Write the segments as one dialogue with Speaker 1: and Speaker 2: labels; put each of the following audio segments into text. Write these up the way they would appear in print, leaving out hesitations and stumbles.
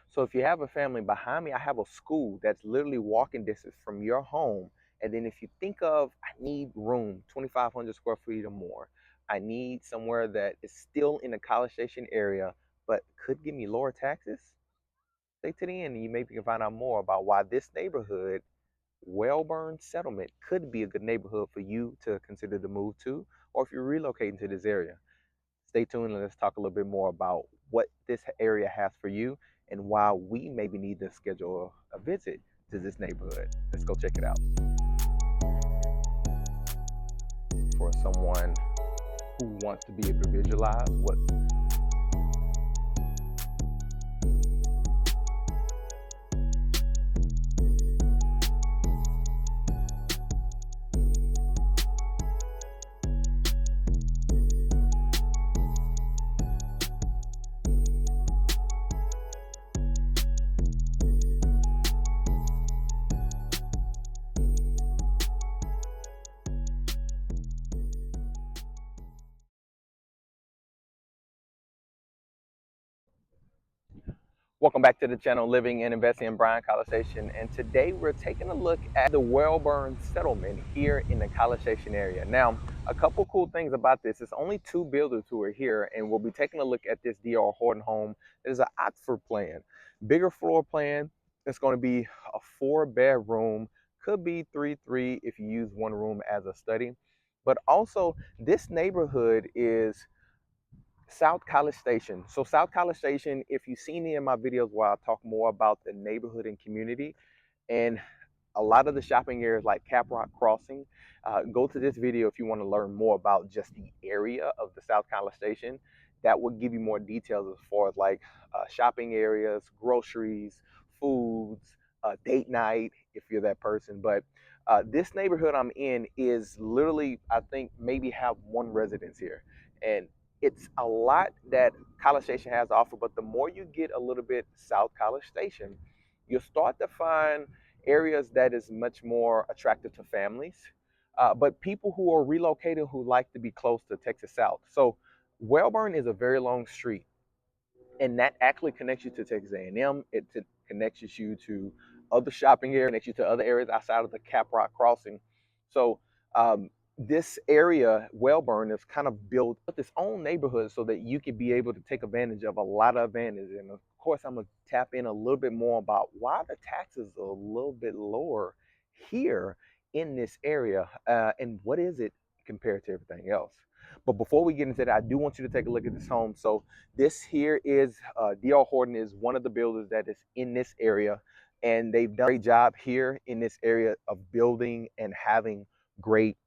Speaker 1: So if you have a family behind me, I have a school that's literally walking distance from your home. And then if you think of, I need room, 2,500 square feet or more. I need somewhere that is still in the College Station area, but could give me lower taxes. Stay to the end and you maybe can find out more about why this neighborhood, Wellborn Settlement, could be a good neighborhood for you to consider to move to, or if you're relocating to this area. Stay tuned and let's talk a little bit more about what this area has for you and why we maybe need to schedule a visit to this neighborhood. Let's go check it out. For someone who wants to be able to visualize what Welcome back to the channel, Living and Investing in Bryan-College Station. And today we're taking a look at the Wellborn Settlement here in the College Station area. Now, a couple cool things about this. It's only two builders who are here, and we'll be taking a look at this DR Horton home. It is an Oxford plan, bigger floor plan. It's going to be a 4-bedroom, could be 3-3 if you use one room as a study. But also, this neighborhood is South College Station. So South College Station, if you've seen any of my videos where I talk more about the neighborhood and community and a lot of the shopping areas like Caprock Crossing, go to this video if you want to learn more about just the area of the South College Station. That will give you more details as far as like shopping areas, groceries, foods, date night, if you're that person. But this neighborhood I'm in is literally, I think, maybe have one residence here. And it's a lot that College Station has to offer, but the more you get a little bit South College Station, you'll start to find areas that is much more attractive to families, but people who are relocated who like to be close to Texas South. So Wellburn is a very long street, and that actually connects you to Texas A&M. It connects you to other shopping areas, connects you to other areas outside of the Caprock Crossing. So this area, Wellburn, is kind of built with its own neighborhood so that you can be able to take advantage of a lot of advantages. And of course, I'm going to tap in a little bit more about why the taxes are a little bit lower here in this area and what is it compared to everything else. But before we get into that, I do want you to take a look at this home. So this here is DR Horton is one of the builders that is in this area, and they've done a great job here in this area of building and having great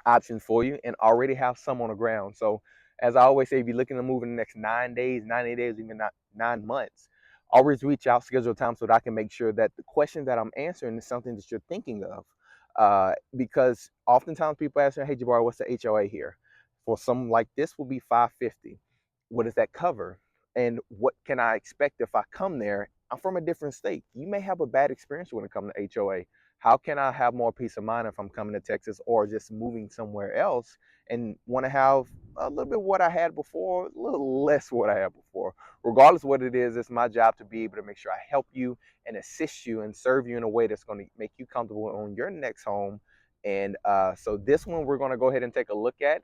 Speaker 1: options for you and already have some on the ground. So as I always say, if you're looking to move in the next 9 days, 90 days, even not 9 months, always reach out, schedule time so that I can make sure that the question that I'm answering is something that you're thinking of. Because oftentimes people ask me, hey, Jabari, what's the HOA here? For something like this will be $550. What does that cover? And what can I expect if I come there? I'm from a different state. You may have a bad experience when it comes to HOA. How can I have more peace of mind if I'm coming to Texas or just moving somewhere else and want to have a little bit what I had before, a little less what I had before? Regardless of what it is, it's my job to be able to make sure I help you and assist you and serve you in a way that's going to make you comfortable on your next home. And so this one we're going to go ahead and take a look at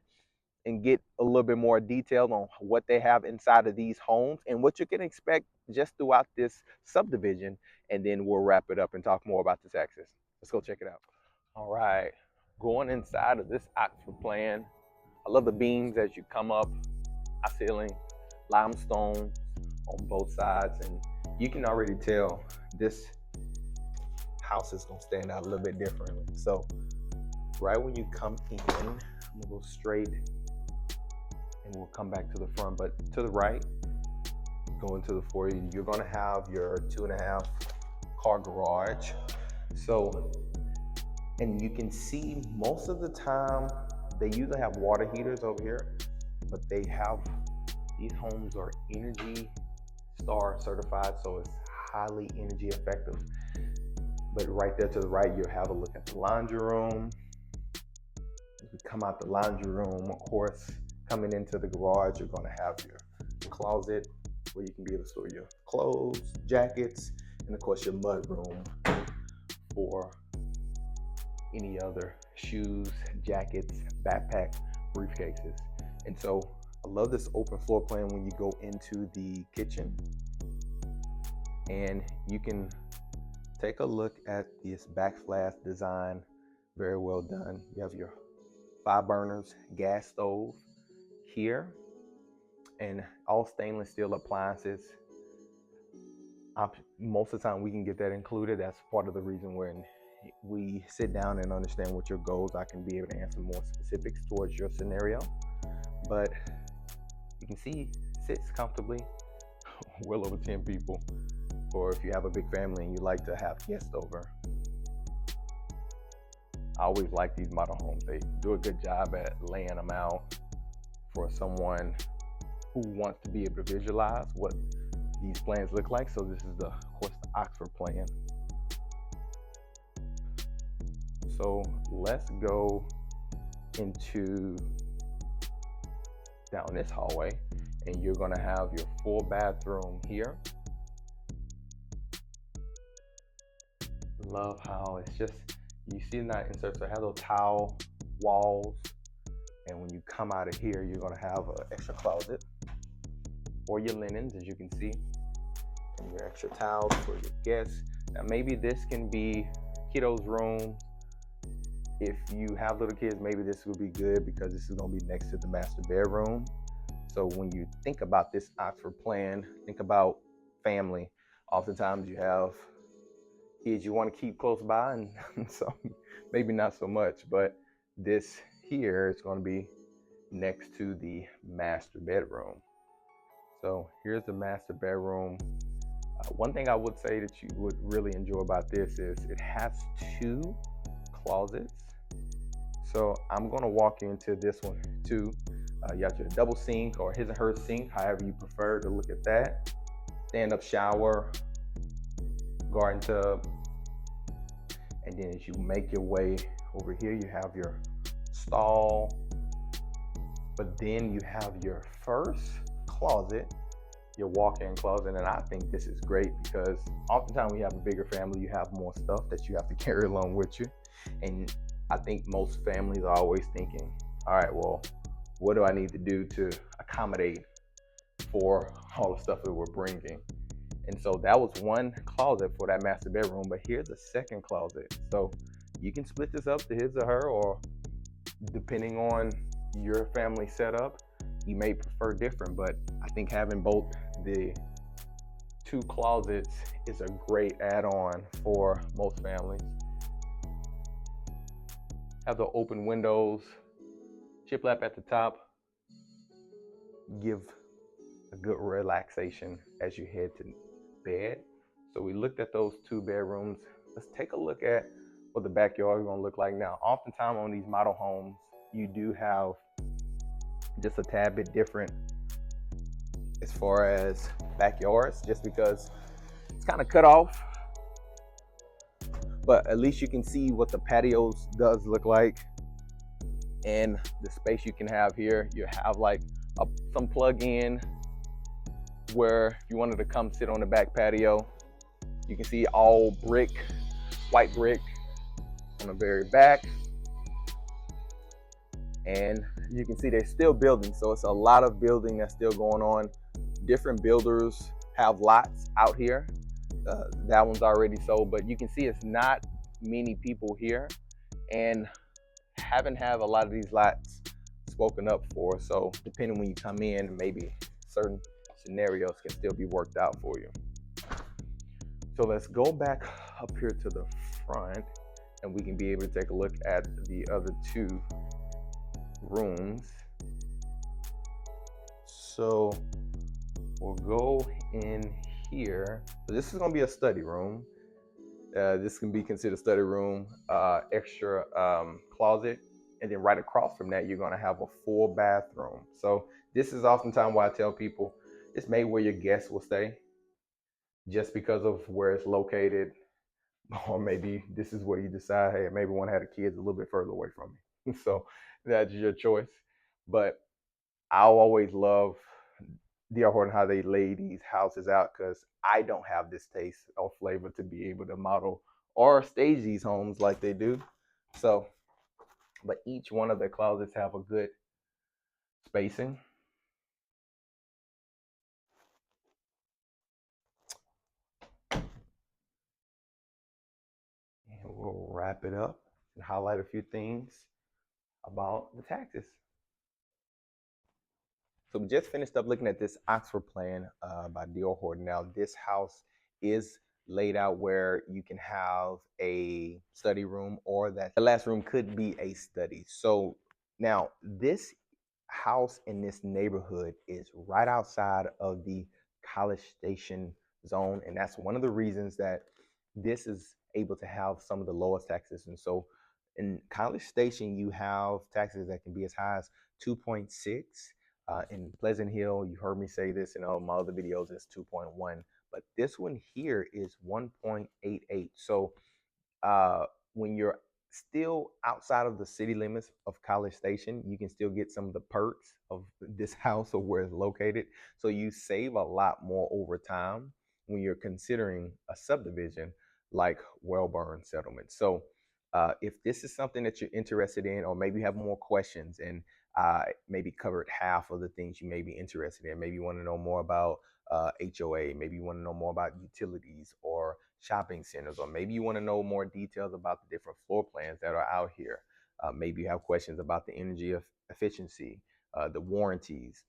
Speaker 1: and get a little bit more detailed on what they have inside of these homes and what you can expect just throughout this subdivision. And then we'll wrap it up and talk more about the taxes. Let's go check it out. All right, going inside of this Oxford plan. I love the beams as you come up, high ceiling, limestone on both sides. And you can already tell this house is gonna stand out a little bit differently. So right when you come in, I'm gonna go straight and we'll come back to the front, but to the right, going to the foyer, you're gonna have your 2.5 car garage. So, and you can see most of the time, they usually have water heaters over here, but they have, these homes are Energy Star certified, so it's highly energy effective. But right there to the right, you'll have a look at the laundry room. As we come out the laundry room, of course, coming into the garage, you're gonna have your closet, where you can be able to store your clothes, jackets, and of course your mud room for any other shoes, jackets, backpack, briefcases. And so I love this open floor plan when you go into the kitchen, and you can take a look at this backsplash design. Very well done. You have your 5 burners gas stove here, and all stainless steel appliances. Most of the time we can get that included. That's part of the reason when we sit down and understand what your goals, I can be able to answer more specifics towards your scenario. But you can see sits comfortably, well over 10 people, or if you have a big family and you like to have guests over. I always like these model homes. They do a good job at laying them out for someone who wants to be able to visualize what these plans look like. So this is of course, the Oxford plan. So let's go into down this hallway, and you're gonna have your full bathroom here. Love how it's just, you see that insert, so I have those tile walls, and when you come out of here, you're gonna have an extra closet for your linens, as you can see, and your extra towels for your guests. Now maybe this can be kiddos' room. If you have little kids, maybe this will be good because this is gonna be next to the master bedroom. So when you think about this Oxford plan, think about family. Oftentimes you have kids you want to keep close by, and so maybe not so much, but this here is going to be next to the master bedroom. So here's the master bedroom. One thing I would say that you would really enjoy about this is it has 2 closets. So I'm going to walk into this one too. You have your double sink or his and her sink, however you prefer to look at that. Stand-up shower, garden tub, and then as you make your way over here, you have your stall, but then you have your first closet, your walk-in closet. And I think this is great because oftentimes when you have a bigger family, you have more stuff that you have to carry along with you. And I think most families are always thinking, all right, well, what do I need to do to accommodate for all the stuff that we're bringing? And so that was one closet for that master bedroom, but here's a second closet. So you can split this up to his or her, or depending on your family setup, you may prefer different, but I think having both the 2 closets is a great add-on for most families. Have the open windows, shiplap at the top, give a good relaxation as you head to bed. So we looked at those 2 bedrooms. Let's take a look at what the backyard is going to look like now. Oftentimes on these model homes, you do have just a tad bit different as far as backyards, just because it's kind of cut off. But at least you can see what the patios does look like, and the space you can have here. You have like some plug-in where if you wanted to come sit on the back patio, you can see all brick, white brick on the very back. And you can see they're still building, so it's a lot of building that's still going on. Different builders have lots out here. That one's already sold, but you can see it's not many people here, and haven't have a lot of these lots spoken up for. So depending when you come in, maybe certain scenarios can still be worked out for you. So let's go back up here to the front, and we can be able to take a look at the other 2 rooms. So we'll go in here. So this is going to be a study room. This can be considered study room, extra closet, and then right across from that, you're going to have a full bathroom. So this is oftentimes why I tell people it's made where your guests will stay, just because of where it's located. Or maybe this is where you decide, hey, maybe I want to have the kids a little bit further away from me. So that's your choice. But I always love D.R. Horton, how they lay these houses out, because I don't have this taste or flavor to be able to model or stage these homes like they do. So, but each one of their closets have a good spacing. And we'll wrap it up and highlight a few things about the taxes. So we just finished up looking at this Oxford plan by D.R. Horton. Now this house is laid out where you can have a study room, or that the last room could be a study. So now this house in this neighborhood is right outside of the College Station zone, and that's one of the reasons that this is able to have some of the lowest taxes. And so in College Station, you have taxes that can be as high as 2.6. In Pleasant Hill, you heard me say this in all my other videos, it's 2.1, but this one here is 1.88. So when you're still outside of the city limits of College Station, you can still get some of the perks of this house or where it's located. So you save a lot more over time when you're considering a subdivision like Wellborn Settlement. So if this is something that you're interested in, or maybe you have more questions, and maybe covered half of the things you may be interested in, maybe you want to know more about HOA, maybe you want to know more about utilities or shopping centers, or maybe you want to know more details about the different floor plans that are out here. Maybe you have questions about the energy efficiency, the warranties,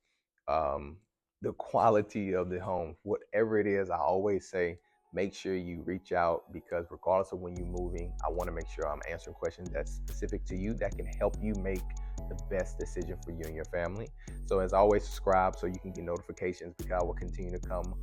Speaker 1: the quality of the home. Whatever it is, I always say, make sure you reach out, because regardless of when you're moving, I want to make sure I'm answering questions that's specific to you that can help you make the best decision for you and your family. So as always, subscribe so you can get notifications, because I will continue to come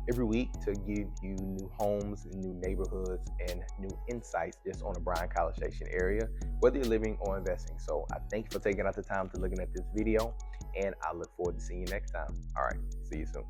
Speaker 1: every week to give you new homes, new neighborhoods, and new insights just on the Bryan-College Station area, whether you're living or investing. So I thank you for taking out the time to looking at this video, and I look forward to seeing you next time. All right, see you soon.